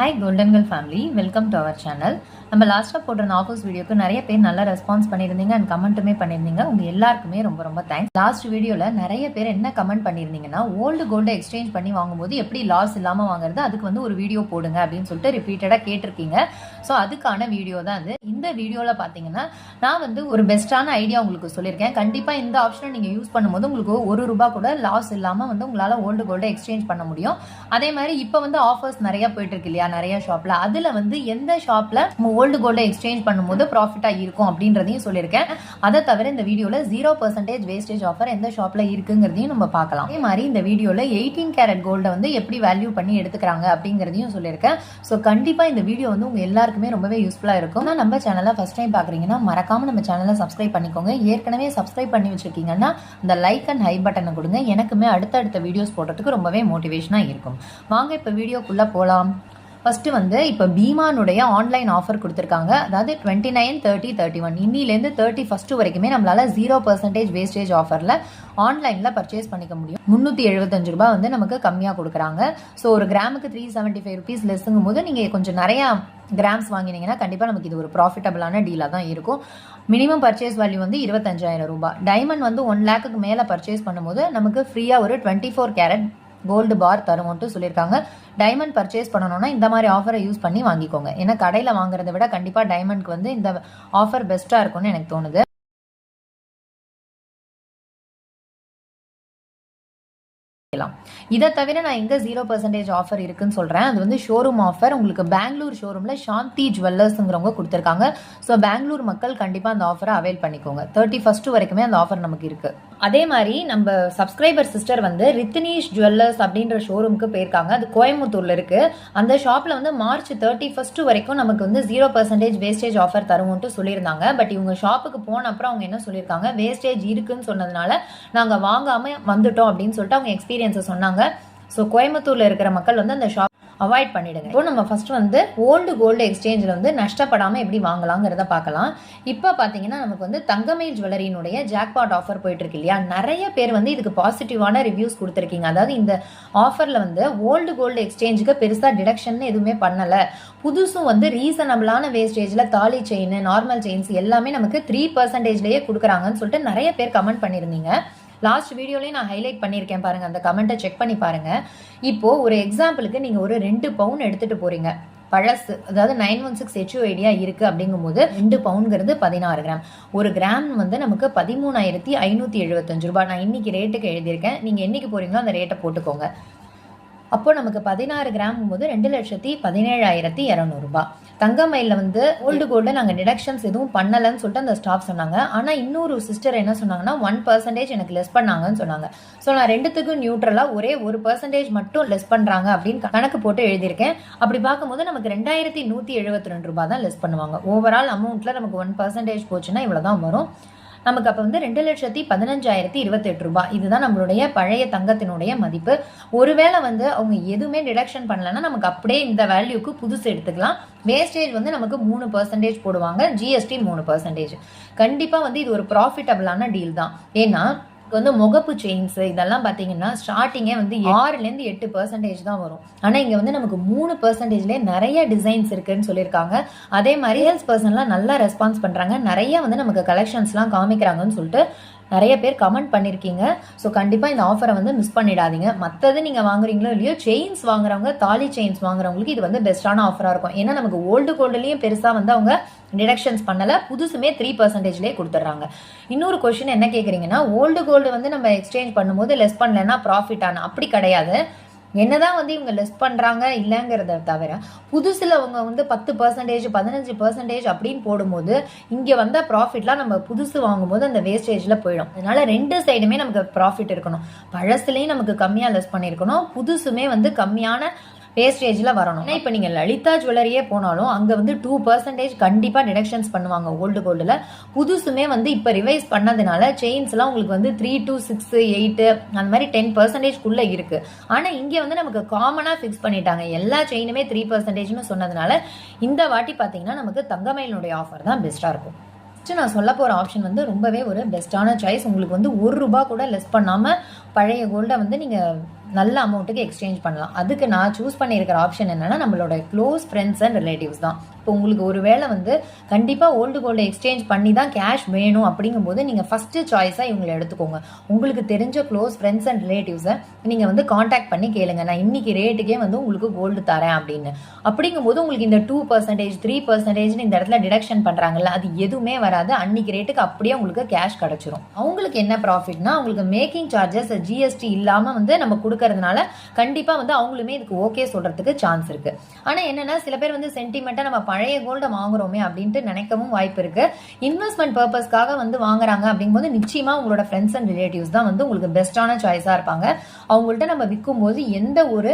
Hi golden girl family, welcome to our channel. நம்ம லாஸ்ட்டாக போடுற ஆஃபர்ஸ் வீடியோக்கு நிறைய பேர் நல்லா ரெஸ்பான்ஸ் பண்ணியிருந்தீங்க அண்ட் கமெண்ட்டுமே பண்ணியிருந்தீங்க. உங்கள் எல்லாருக்குமே ரொம்ப ரொம்ப தேங்க்ஸ். லாஸ்ட் வீடியோவில் நிறைய பேர் என்ன கமெண்ட் பண்ணியிருந்தீங்கன்னா, ஓல்டு கோல்டை எக்ஸ்சேஞ்ச் பண்ணி வாங்கும்போது எப்படி லாஸ் இல்லாமல் வாங்குறது, அதுக்கு ஒரு வீடியோ போடுங்க அப்படின்னு சொல்லிட்டு ரிப்பீட்டடாக கேட்டிருக்கீங்க. ஸோ அதுக்கான வீடியோ தான் அது. இந்த வீடியோவில் பார்த்தீங்கன்னா நான் ஒரு பெஸ்ட்டான ஐடியா உங்களுக்கு சொல்லியிருக்கேன். கண்டிப்பாக இந்த ஆப்ஷனை நீங்கள் யூஸ் பண்ணும்போது உங்களுக்கு ₹1 கூட லாஸ் இல்லாமல் உங்களால் ஓல்டு கோல்டை எக்ஸ்சேஞ்ச் பண்ண முடியும். அதே மாதிரி இப்போ ஆஃபர்ஸ் நிறைய போயிட்டு இருக்கு இல்லையா, நிறைய ஷாப்ல. அதுல எந்த ஷாப்ல ஓல்டு கோல்டை எக்ஸ்சேஞ்ச் பண்ணும்போது ப்ராஃபிட்டா இருக்கும் அப்படின்றதையும் சொல்லியிருக்கேன். அதை தவிர இந்த வீடியோல 0% வேஸ்டேஜ் ஆஃபர் எந்த ஷாப்ல இருக்குங்கிறதையும் நம்ம பார்க்கலாம். அதே மாதிரி இந்த வீடியோல 18 கேரட் கோல்டை எப்படி வேல்யூ பண்ணி எடுத்துக்கிறாங்க அப்படிங்கிறதையும் சொல்லியிருக்கேன். ஸோ கண்டிப்பா இந்த வீடியோ உங்க எல்லாருக்குமே ரொம்பவே யூஸ்ஃபுல்லா இருக்கும். நம்ம சேனலை ஃபர்ஸ்ட் டைம் பாக்குறீங்கன்னா மறக்காம நம்ம சேனலை சப்ஸ்கிரைப் பண்ணிக்கோங்க. ஏற்கனவே சப்ஸ்கிரைப் பண்ணி வச்சிருக்கீங்கன்னா இந்த லைக் அண்ட் ஹை பட்டனை கொடுங்க. எனக்குமே அடுத்தடுத்த வீடியோஸ் போடுறதுக்கு ரொம்பவே மோட்டிவேஷனா இருக்கும். வாங்க இப்ப வீடியோக்குள்ள போலாம். ஃபர்ஸ்ட் இப்போ பீமானுடைய ஆன்லைன் ஆஃபர் கொடுத்துருக்காங்க. அதாவது 29, 30, 31 இன்னிலேருந்து 31 வரைக்குமே நம்மளால 0% வேஸ்டேஜ் ஆஃபர்ல ஆன்லைன்ல பர்ச்சேஸ் பண்ணிக்க முடியும். ₹375 நமக்கு கம்மியா கொடுக்குறாங்க. ஸோ ஒரு கிராமுக்கு ₹375 லெஸ்ஸுங்கும் போது நீங்க கொஞ்சம் நிறைய கிராம்ஸ் வாங்கினீங்கன்னா கண்டிப்பா நமக்கு இது ஒரு ப்ராஃபிட்டபிளான டீலா தான் இருக்கும். Minimum purchase value ₹25,000. டைமண்ட் 1 லேக்குக்கு மேல பர்ச்சேஸ் பண்ணும்போது நமக்கு ஃப்ரீயா ஒரு 24 கேரட் கோல்டு பார் தருவோம்ட்டு சொல்லியிருக்காங்க. டைமண்ட் பர்ச்சேஸ் பண்ணணும்னா இந்த மாதிரி ஆஃபரை யூஸ் பண்ணி வாங்கிக்கோங்க. ஏன்னா கடையில் வாங்குறதை விட கண்டிப்பாக டைமண்ட்க்கு இந்த ஆஃபர் பெஸ்ட்டாக இருக்கும்னு எனக்கு தோணுது. இதை தவிர நான் எங்க 0% ஆஃபர் இருக்குன்னு சொல்றேன். அது ஷோரூம் ஆஃபர். உங்களுக்கு பெங்களூர் ஷோரூம்ல சாந்தி ஜுவல்லர்ஸ்ங்கிறவங்க கொடுத்துருக்காங்க. ஸோ பெங்களூர் மக்கள் கண்டிப்பா அந்த ஆஃபரை அவைல் பண்ணிக்கோங்க. 31 வரைக்குமே அந்த ஆஃபர் நமக்கு இருக்கு. அதே மாதிரி நம்ம சப்ஸ்கிரைபர் சிஸ்டர் ரித்தினீஷ் ஜுவல்லர்ஸ் அப்படின்ற ஷோரூமுக்கு போயிருக்காங்க. அது கோயம்புத்தூர்ல இருக்கு. அந்த ஷாப்ல மார்ச் 31 வரைக்கும் நமக்கு 0% வேஸ்டேஜ் ஆஃபர் தருவோம்ட்டு சொல்லியிருந்தாங்க. பட் இவங்க ஷாப்புக்கு போன அப்புறம் அவங்க என்ன சொல்லியிருக்காங்க, வேஸ்டேஜ் இருக்குன்னு சொன்னதுனால நாங்க வாங்காம வந்துட்டோம் அப்படின்னு சொல்லிட்டு அவங்க எக்ஸ்பீரியன்ஸை சொன்னாங்க. ஸோ கோயம்புத்தூர்ல இருக்கிற மக்கள் அந்த ஷாப் அவாய்ட் பண்ணிடுங்க. இப்போ நம்ம ஃபர்ஸ்ட் ஓல்டு கோல்டு எக்ஸ்சேஞ்சில் நஷ்டப்படாம எப்படி வாங்கலாங்கிறத பார்க்கலாம். இப்போ பார்த்தீங்கன்னா நமக்கு தங்கமயில் ஜுவல்லரியினுடைய ஜாக்பாட் ஆஃபர் போயிட்டு இருக்கு இல்லையா, நிறைய பேர் இதுக்கு பாசிட்டிவான ரிவ்யூஸ் கொடுத்துருக்கீங்க. அதாவது இந்த ஆஃபர்ல ஓல்டு கோல்டு எக்ஸ்சேஞ்சுக்கு பெருசா டிடக்ஷன் எதுவுமே பண்ணல. புதுசும் ரீசனபிளான வேஸ்டேஜ்ல தாலி செயின், நார்மல் செயின்ஸ் எல்லாமே நமக்கு 3%லயே கொடுக்குறாங்கன்னு சொல்லிட்டு நிறைய பேர் கமெண்ட் பண்ணியிருந்தீங்க. லாஸ்ட் வீடியோலயே நான் ஹைலைட் பண்ணியிருக்கேன் பாருங்க, அந்த கமெண்ட்டை செக் பண்ணி பாருங்க. இப்போ ஒரு எக்ஸாம்பிளுக்கு நீங்க ஒரு 2 பவுன் எடுத்துட்டு போறீங்க பழசு, அதாவது 916 HUID இருக்கு அப்படிங்கும்போது 2 பவுன்ங்கிறது 16 கிராம். ஒரு கிராம் நமக்கு ₹13,575. நான் இன்னைக்கு ரேட்டுக்கு எழுதியிருக்கேன். நீங்க என்னைக்கு போறீங்களோ அந்த ரேட்டை போட்டுக்கோங்க. அப்போ நமக்கு 16 கிராம் போது ₹2,17,200. தங்கமயில ஓல்டு கோல்டு நாங்கள் டிடக்ஷன்ஸ் எதுவும் பண்ணலன்னு சொல்லிட்டு அந்த ஸ்டாஃப் சொன்னாங்க. ஆனால் இன்னொரு சிஸ்டர் என்ன சொன்னாங்கன்னா 1% எனக்கு லெஸ் பண்ணாங்கன்னு சொன்னாங்க. ஸோ நான் ரெண்டுத்துக்கும் நியூட்ரலா ஒரே 1% மட்டும் லெஸ் பண்றாங்க அப்படின்னு கணக்கு போட்டு எழுதியிருக்கேன். அப்படி பார்க்கும்போது நமக்கு ₹2,172 தான் லெஸ் பண்ணுவாங்க. ஓவரால் அமௌண்ட்ல நமக்கு 1% போச்சுன்னா இவ்வளவுதான் வரும். நமக்கு அப்போ ₹2,15,028. இதுதான் நம்மளுடைய பழைய தங்கத்தினுடைய மதிப்பு. ஒருவேளை அவங்க எதுவுமே டிடக்ஷன் பண்ணலன்னா நமக்கு அப்படியே இந்த வேல்யூக்கு புதுசு எடுத்துக்கலாம். வேஸ்டேஜ் நமக்கு 3% போடுவாங்க, GST 3%. கண்டிப்பா இது ஒரு ப்ராஃபிட்டபிளான டீல் தான். ஏன்னா முகப்பு செயின்ஸ் இதெல்லாம் பாத்தீங்கன்னா ஸ்டார்டிங்கே 6லேருந்து 8% தான் வரும். ஆனா இங்க நமக்கு 3%லே நிறைய டிசைன்ஸ் இருக்குன்னு சொல்லியிருக்காங்க. அதே மாதிரி சேல்ஸ் பர்சன்லாம் நல்லா ரெஸ்பான்ஸ் பண்றாங்க. நிறைய நமக்கு கலெக்ஷன்ஸ்லாம் காமிக்கிறாங்கன்னு சொல்லிட்டு நிறைய பேர் கமெண்ட் பண்ணிருக்கீங்க. ஸோ கண்டிப்பா இந்த ஆஃபரை மிஸ் பண்ணிடாதீங்க. மற்றது நீங்க வாங்குறீங்களோ இல்லையோ, செயின்ஸ் வாங்குறவங்க, தாலி செயின்ஸ் வாங்குறவங்களுக்கு இது பெஸ்டான ஆஃபரா இருக்கும். ஏன்னா நமக்கு ஓல்டு கோல்டுலயும் பெருசா அவங்க டிடக்ஷன்ஸ் பண்ணல, புதுசுமே 3%லேயே கொடுத்துட்றாங்க. இன்னொரு கொஸ்டின் என்ன கேக்குறீங்கன்னா, ஓல்டு கோல்டு நம்ம எக்ஸ்சேஞ்ச் பண்ணும்போது லெஸ் பண்ணலன்னா ப்ராஃபிட் ஆன, அப்படி கிடையாது. என்னதான் இவங்க லெஸ் பண்றாங்க இல்லைங்கிறத தவிர புதுசுல அவங்க 10%, 15% அப்படின்னு போடும்போது இங்க ப்ராஃபிட்லாம் நம்ம புதுசு வாங்கும்போது அந்த வேஸ்டேஜ்ல போயிடும். அதனால 2 சைடுமே நமக்கு ப்ராஃபிட் இருக்கணும். பழசுலயும் நமக்கு கம்மியா லெஸ் பண்ணிருக்கணும், புதுசுமே கம்மியான வேஸ்டேஜ்ல வரணும். இப்ப நீங்க லலிதா ஜுவல்லரியே போனாலும் அங்க 2% கண்டிப்பா டிடக்ஷன்ஸ் பண்ணுவாங்க ஓல்டு கோல்டுல. புதுசுமே இப்ப ரிவைஸ் பண்ணதுனால செயின்ஸ் எல்லாம் உங்களுக்கு 3 to 6, 8 அந்த மாதிரி 10% இருக்கு. ஆனா இங்க நமக்கு காமனா பிக்ஸ் பண்ணிட்டாங்க. எல்லா செயினுமே 3% சொன்னதுனால இந்த வாட்டி பாத்தீங்கன்னா நமக்கு தங்கமயிலுடைய ஆஃபர் தான் பெஸ்டா இருக்கும். நான் சொல்ல போற ஆப்ஷன் ரொம்பவே ஒரு பெஸ்டான சாய்ஸ். உங்களுக்கு ₹1 கூட லெஸ் பண்ணாம பழைய கோல்டை நீங்க நல்ல அமௌண்ட்டுக்கு எக்ஸ்சேஞ்ச் பண்ணலாம். அதுக்கு நான் சூஸ் பண்ணியிருக்கிற ஆப்ஷன் என்னன்னா நம்மளோட க்ளோஸ் ஃப்ரெண்ட்ஸ் அண்ட் ரிலேட்டிவ்ஸ் தான். இப்போ உங்களுக்கு ஒரு வேளை வந்து கண்டிப்பாக ஓல்டு கோல்டு எக்ஸ்சேஞ்ச் பண்ணி தான் கேஷ் வேணும் அப்படிங்கும்போது நீங்கள் ஃபஸ்ட்டு சாய்ஸாக இவங்களை எடுத்துக்கோங்க. உங்களுக்கு தெரிஞ்ச க்ளோஸ் ஃப்ரெண்ட்ஸ் அண்ட் ரிலேட்டிவ்ஸை நீங்கள் வந்து காண்டாக்ட் பண்ணி கேளுங்க, நான் இன்னைக்கு ரேட்டுக்கே வந்து உங்களுக்கு கோல்டு தரேன் அப்படின்னு. அப்படிங்கும்போது உங்களுக்கு இந்த 2% 3% இந்த இடத்துல டிடக்ஷன் பண்ணுறாங்கல்ல, அது எதுவுமே வராது. அன்னைக்கு ரேட்டுக்கு அப்படியே உங்களுக்கு கேஷ் கிடச்சிரும். அவங்களுக்கு என்ன ப்ராஃபிட்னா அவங்களுக்கு மேக்கிங் சார்ஜஸ் ஜிஎஸ்டி இல்லாமல் வந்து நம்ம கொடுக்கறதுனால கண்டிப்பாக வந்து அவங்களுமே இதுக்கு ஓகே சொல்கிறதுக்கு சான்ஸ் இருக்குது. ஆனால் என்னென்னா சில பேர் வந்து சென்டிமெண்ட்டாக நம்ம பழைய கோல்டை வாங்குறோமே அப்படின்ட்டு நினைக்கவும் வாய்ப்பு இருக்கு. இன்வெஸ்ட்மெண்ட் பர்பஸ்க்காக வந்து வாங்குறாங்க அப்படிங்கும்போது நிச்சயமா உங்களோட ஃப்ரெண்ட்ஸ் அண்ட் ரிலேட்டிவ்ஸ் தான் வந்து உங்களுக்கு பெஸ்டான சாய்ஸா இருப்பாங்க. அவங்கள்ட்ட நம்ம விற்கும் போது எந்த ஒரு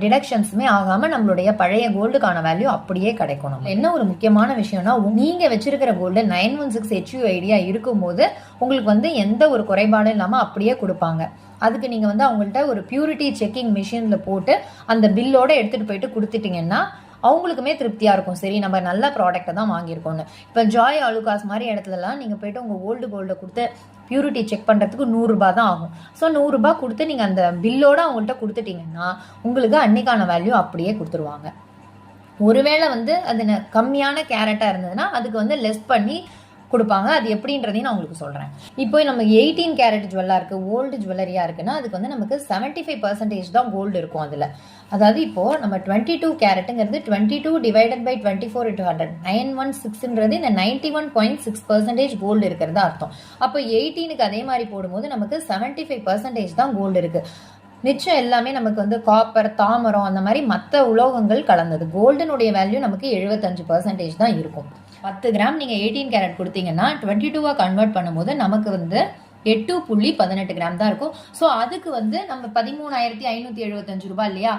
டிடக்ஷன்ஸுமே ஆகாம நம்மளுடைய பழைய கோல்டுக்கான வேல்யூ அப்படியே கிடைக்கணும். என்ன ஒரு முக்கியமான விஷயம்னா நீங்க வச்சிருக்கிற கோல்டு 916 HUID இருக்கும்போது உங்களுக்கு வந்து எந்த ஒரு குறைபாடும் இல்லாம அப்படியே கொடுப்பாங்க. அதுக்கு நீங்க வந்து அவங்கள்ட்ட ஒரு பியூரிட்டி செக்கிங் மிஷின்ல போட்டு அந்த பில்லோட எடுத்துட்டு போயிட்டு கொடுத்துட்டீங்கன்னா அவங்களுக்குமே திருப்தியாக இருக்கும். சரி, நம்ம நல்ல ப்ராடக்ட்டை தான் வாங்கியிருக்கோன்னு. இப்போ ஜாய் ஆலுகாஸ் மாதிரி இடத்துலலாம் நீங்கள் போய்ட்டு உங்கள் ஓல்டு கோல்டை கொடுத்து பியூரிட்டி செக் பண்ணுறதுக்கு 100 ரூபாய் தான் ஆகும். ஸோ 100 ரூபாய் கொடுத்து நீங்கள் அந்த பில்லோடு அவங்கள்ட்ட கொடுத்துட்டீங்கன்னா உங்களுக்கு அன்னைக்கான வேல்யூ அப்படியே கொடுத்துருவாங்க. ஒருவேளை வந்து அது கம்மியான கேரட்டாக இருந்ததுன்னா அதுக்கு வந்து லெஸ் பண்ணி கொடுப்பாங்க. அது எப்படின்றதையும் நான் உங்களுக்கு சொல்கிறேன். இப்போ நம்ம 18 கேரட் ஜுவல்லாக இருக்குது, ஓல்டு ஜுவல்லரியாக இருக்குன்னா அதுக்கு வந்து நமக்கு 75% தான் கோல்டு இருக்கும் அதில். அதாவது இப்போது நம்ம 22 கேரட்டுங்கிறது 22 டிவைடட் பை 24 × 100 916ன்றது இந்த 91.6% கோல்டு இருக்கிறது அர்த்தம். அப்போ 18க்கு அதே மாதிரி போடும்போது நமக்கு 75% தான் கோல்டு இருக்குது. மிச்சம் எல்லாமே நமக்கு வந்து காப்பர், தாமரம் அந்த மாதிரி மற்ற உலோகங்கள் கலந்தது. கோல்டனுடைய வேல்யூ நமக்கு 75% தான் இருக்கும். 10 கிராம் நீங்கள் 18 கேரட் கொடுத்தீங்கன்னா 22 கன்வெர்ட் பண்ணும்போது நமக்கு வந்து 8.18 கிராம் தான் இருக்கும். ஸோ அதுக்கு வந்து நம்ம 13,575 ரூபாய் இல்லையா,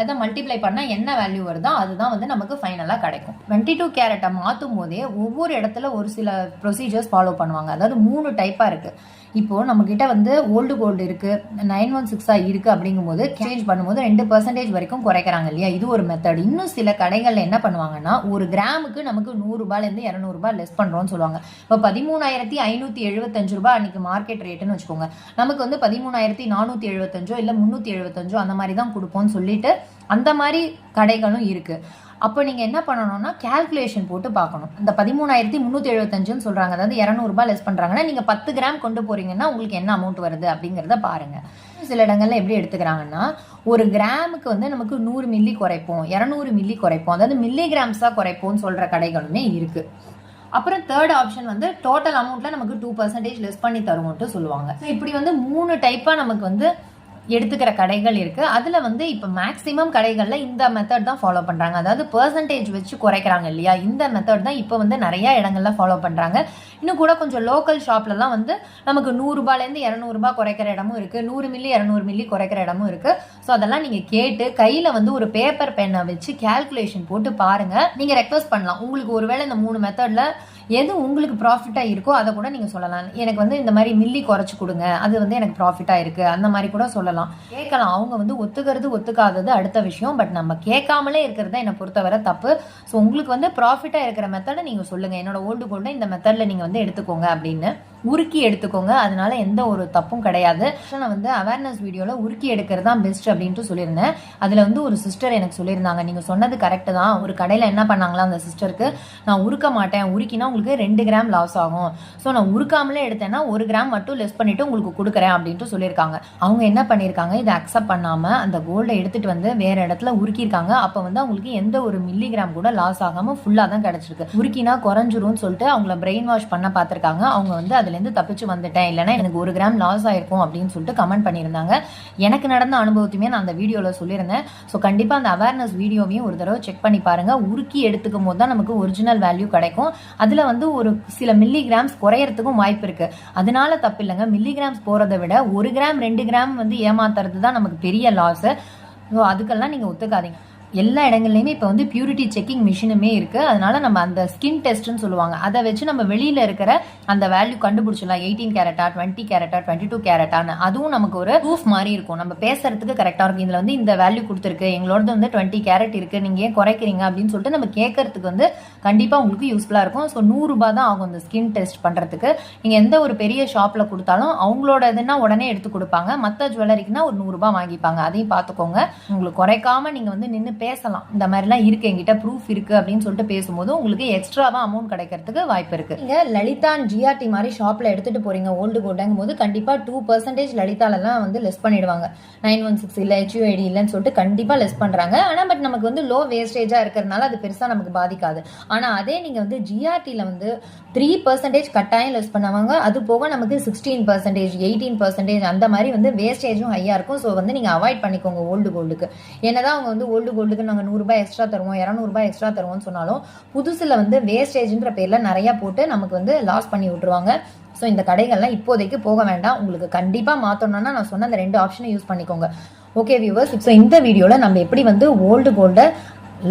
அதை மல்டிப்ளை பண்ணால் என்ன வேல்யூ வருதோ அதுதான் வந்து நமக்கு ஃபைனலாக கிடைக்கும். 22 கேரட்டை மாற்றும் போதே ஒவ்வொரு இடத்துல ஒரு சில ப்ரொசீஜர்ஸ் ஃபாலோ பண்ணுவாங்க. அதாவது 3 டைப்பாக இருக்குது. இப்போது நம்மக்கிட்ட வந்து ஓல்டு கோல்டு இருக்குது, 916 இருக்குது அப்படிங்கும்போது சேஞ்ச் பண்ணும்போது 2% வரைக்கும் குறைக்கிறாங்க இல்லையா, இது ஒரு மெத்தட். இன்னும் சில கடைகளில் என்ன பண்ணுவாங்கன்னா ஒரு கிராமுக்கு நமக்கு 100 ரூபாயிலேருந்து 200 ரூபாய் லெஸ் பண்ணுறோன்னு சொல்லுவாங்க. இப்போ 13,575 ரூபாய் அன்றைக்கி மார்க்கெட் ரேட்டுன்னு வச்சுக்கோங்க, நமக்கு வந்து 13,475 இல்லை 375 அந்த மாதிரி தான் கொடுப்போம்னு சொல்லிட்டு அந்த மாதிரி கடைகளும் இருக்குது. அப்போ நீங்கள் என்ன பண்ணணும்னா கேல்குலேஷன் போட்டு பார்க்கணும். இந்த 13,375 சொல்கிறாங்க, அதாவது 200 ரூபாய் லெஸ் பண்ணுறாங்கன்னா நீங்கள் 10 கிராம் கொண்டு போகிறீங்கன்னா உங்களுக்கு என்ன அமௌண்ட் வருது அப்படிங்கிறத பாருங்கள். சில இடங்கள்ல எப்படி எடுத்துக்கிறாங்கன்னா ஒரு கிராமுக்கு வந்து நமக்கு 100 மில்லி குறைப்போம், 200 மில்லி குறைப்போம், அதாவது மில்லிகிராம்ஸாக குறைப்போம்னு சொல்கிற கடைகளுமே இருக்குது. அப்புறம் தேர்ட் ஆப்ஷன் வந்து டோட்டல் அமௌண்ட்டில் நமக்கு 2% லெஸ் பண்ணி தருவோம்ட்டு சொல்லுவாங்க. இப்படி வந்து 3 டைப்பாக நமக்கு வந்து எடுத்துக்கிற கடைகள் இருக்குது. அதில் வந்து இப்போ மேக்ஸிமம் கடைகளில் இந்த மெத்தட் தான் ஃபாலோ பண்ணுறாங்க. அதாவது பர்சன்டேஜ் வச்சு குறைக்கிறாங்க இல்லையா, இந்த மெத்தட் தான் இப்போ வந்து நிறையா இடங்கள்ல ஃபாலோ பண்ணுறாங்க. இன்னும் கூட கொஞ்சம் லோக்கல் ஷாப்லலாம் வந்து நமக்கு 100 ரூபாயிலேருந்து 200 ரூபாய் குறைக்கிற இடமும் இருக்குது, 100 மில்லி 200 மில்லி குறைக்கிற இடமும் இருக்குது. ஸோ அதெல்லாம் நீங்கள் கேட்டு கையில் வந்து ஒரு பேப்பர் பென்னை வச்சு கேல்குலேஷன் போட்டு பாருங்கள். நீங்கள் ரெக்வஸ்ட் பண்ணலாம், உங்களுக்கு ஒருவேளை இந்த 3 மெத்தடில் எது உங்களுக்கு ப்ராஃபிட்டாக இருக்கோ அதை கூட நீங்கள் சொல்லலாம். எனக்கு வந்து இந்த மாதிரி மில்லி குறைச்சி கொடுங்க, அது வந்து எனக்கு ப்ராஃபிட்டாக இருக்குது, அந்த மாதிரி கூட சொல்லலாம், கேட்கலாம். அவங்க வந்து ஒத்துக்கிறது ஒத்துக்காதது அடுத்த விஷயம். பட் நம்ம கேட்காமலே இருக்கிறது என்னை பொறுத்தவரை தப்பு. ஸோ உங்களுக்கு வந்து ப்ராஃபிட்டாக இருக்கிற மெத்தடை நீங்கள் சொல்லுங்கள், என்னோட ஓல்டு கோல்டை இந்த மெத்தடில் நீங்கள் வந்து எடுத்துக்கோங்க அப்படின்னு உருக்கி எடுத்துக்கோங்க. அதனால எந்த ஒரு தப்பும் கிடையாது. நான் வந்து அவேர்னஸ் வீடியோவில் உருக்கி எடுக்கிறது தான் பெஸ்ட் அப்படின்ட்டு சொல்லியிருந்தேன். அதில் வந்து ஒரு சிஸ்டர் எனக்கு சொல்லியிருந்தாங்க, நீங்கள் சொன்னது கரெக்டு தான். ஒரு கடையில் என்ன பண்ணாங்களா அந்த சிஸ்டருக்கு, நான் உருக்க மாட்டேன், உருக்கினா உங்களுக்கு 2 கிராம் லாஸ் ஆகும், ஸோ நான் உருக்காமலே எடுத்தேன்னா 1 கிராம் மட்டும் லெஸ் பண்ணிவிட்டு உங்களுக்கு கொடுக்குறேன் அப்படின்ட்டு சொல்லியிருக்காங்க. அவங்க என்ன பண்ணியிருக்காங்க, இதை அக்செப்ட் பண்ணாமல் அந்த கோல்டை எடுத்துகிட்டு வந்து வேறு இடத்துல உருக்கியிருக்காங்க. அப்போ வந்து அவங்களுக்கு எந்த ஒரு மில்லிகிராம் கூட லாஸ் ஆகாமல் ஃபுல்லாக தான் கிடச்சிருக்கு. உருக்கினா குறைஞ்சிரும்னு சொல்லிட்டு அவங்கள பிரெயின் வாஷ் பண்ண பார்த்துருக்காங்க. அவங்க வந்து அதுலேருந்து தப்பிச்சு வந்துட்டேன், இல்லைனா எனக்கு 1 கிராம் லாஸ் ஆயிருக்கும் அப்படின்னு சொல்லிட்டு கமெண்ட் பண்ணியிருந்தாங்க. எனக்கு நடந்த அனுபவத்தையுமே நான் அந்த வீடியோவில் சொல்லியிருந்தேன். ஸோ கண்டிப்பாக அந்த அவேர்னஸ் வீடியோவையும் ஒரு தடவை செக் பண்ணி பாருங்கள். உருக்கி எடுத்துக்கும் போது தான் நமக்கு ஒரிஜினல் வேல்யூ கிடைக்கும். அதில் வந்து ஒரு சில மில்லிகிராம்ஸ் குறையறதுக்கும் வாய்ப்பு இருக்கு. அதனால தப்பு இல்லைங்க. மில்லிகிராம்ஸ் போறதை விட 1 கிராம் 2 கிராம் வந்து ஏமாத்துறது தான் நமக்கு பெரிய லாஸ். ஸோ அதுக்கெல்லாம் நீங்க ஒத்துக்காதீங்க. எல்லா இடங்கள்லையுமே இப்போ வந்து பியூரிட்டி செக்கிங் மிஷினுமே இருக்கு. அதனால நம்ம அந்த ஸ்கின் டெஸ்ட்னு சொல்லுவாங்க, அதை வச்சு நம்ம வெளியில இருக்கிற அந்த வேல்யூ கண்டுபிடிச்சிடலாம். 18 கேரட்டா, 20 கேரட்டா, 22 கேரட்டான்னு. அதுவும் நமக்கு ஒரு ப்ரூஃப் மாதிரி இருக்கும். நம்ம பேசுறதுக்கு கரெக்டா இருக்கும். இதுல வந்து இந்த வேல்யூ கொடுத்துருக்கு, எங்களோட வந்து 20 கேரட் இருக்கு, நீங்க ஏன் குறைக்கிறீங்க அப்படின்னு சொல்லிட்டு நம்ம கேட்கறதுக்கு வந்து கண்டிப்பா உங்களுக்கு யூஸ்ஃபுல்லா இருக்கும். ஸோ 100 ரூபாய் தான் ஆகும் இந்த ஸ்கின் டெஸ்ட் பண்றதுக்கு. நீங்க எந்த ஒரு பெரிய ஷாப்ல கொடுத்தாலும் அவங்களோட இதுனா உடனே எடுத்து கொடுப்பாங்க. மற்ற ஜுவல்லரிக்குன்னா ஒரு 100 ரூபாய் வாங்கிப்பாங்க. அதையும் பார்த்துக்கோங்க. உங்களுக்கு குறைக்காம நீங்க வந்து நின்று பேசலாம். இந்த மாதிரிலாம் இருக்கு, என்கிட்ட ப்ரூஃப் இருக்கு அப்படின்னு சொல்லிட்டு பேசும்போது உங்களுக்கு எக்ஸ்ட்ராவா அமௌண்ட் கிடைக்கிறதுக்கு வாய்ப்பு இருக்கு. நீங்க லலிதா அண்ட் ஜிஆர்டி மாதிரி ஷாப்ல எடுத்துட்டு போறீங்க ஓல்டு கோல்டுங்கும் போது கண்டிப்பா 2% லலிதாலெல்லாம் வந்து லெஸ் பண்ணிடுவாங்க. 916 இல்ல HUID இல்லைன்னு சொல்லிட்டு கண்டிப்பா லெஸ் பண்றாங்க. ஆனா பட் நமக்கு வந்து லோ வேஸ்டேஜா இருக்கிறதுனால அது பெருசா நமக்கு பாதிக்காது. ஆனா அதே நீங்க வந்து ஜிஆர்டில வந்து 3% கட்டாயம் லெஸ் பண்ணுவாங்க. அது போக நமக்கு 16%, 18% அந்த மாதிரி வந்து வேஸ்டேஜும் ஹையா இருக்கும். ஸோ வந்து நீங்க அவாய்ட் பண்ணிக்கோங்க ஓல்டு கோல்டுக்கு. என்னதான் அவங்க வந்து ஓல்டு கோல்டுக்கு நாங்கள் 100 ரூபாய் எக்ஸ்ட்ரா தருவோம், 200 ரூபாய் எக்ஸ்ட்ரா தருவோம்னு சொன்னாலும் புதுசுல வந்து வேஸ்டேஜ்ன்ற பேர்ல நிறைய போட்டு நமக்கு வந்து லாஸ் பண்ணி விட்டுருவாங்க. ஸோ இந்த கடைகள்லாம் இப்போதைக்கு போக வேண்டாம். உங்களுக்கு கண்டிப்பா மாத்தணும்னா நான் சொன்ன அந்த 2 ஆப்ஷனை யூஸ் பண்ணிக்கோங்க. ஓகே வியூவர்ஸ், ஸோ இந்த வீடியோல நம்ம எப்படி வந்து ஓல்டு கோல்டை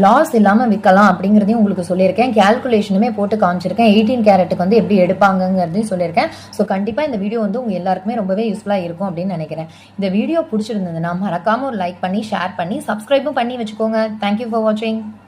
லாஸ் இல்லாம விற்கலாம் அப்படிங்கிறதையும் உங்களுக்கு சொல்லியிருக்கேன். கேல்குலேஷனுமே போட்டு காமிச்சிருக்கேன். 18 கேரட்டுக்கு வந்து எப்படி எடுப்பாங்கிறதையும் சொல்லியிருக்கேன். ஸோ கண்டிப்பா இந்த வீடியோ வந்து உங்க எல்லாருக்குமே ரொம்பவே யூஸ்ஃபுல்லா இருக்கும் அப்படின்னு நினைக்கிறேன். இந்த வீடியோ பிடிச்சிருந்ததுன்னா மறக்காம ஒரு லைக் பண்ணி, ஷேர் பண்ணி, சப்ஸ்கிரைபும் பண்ணி வச்சுக்கோங்க. தேங்க்யூ ஃபார் வாட்சிங்.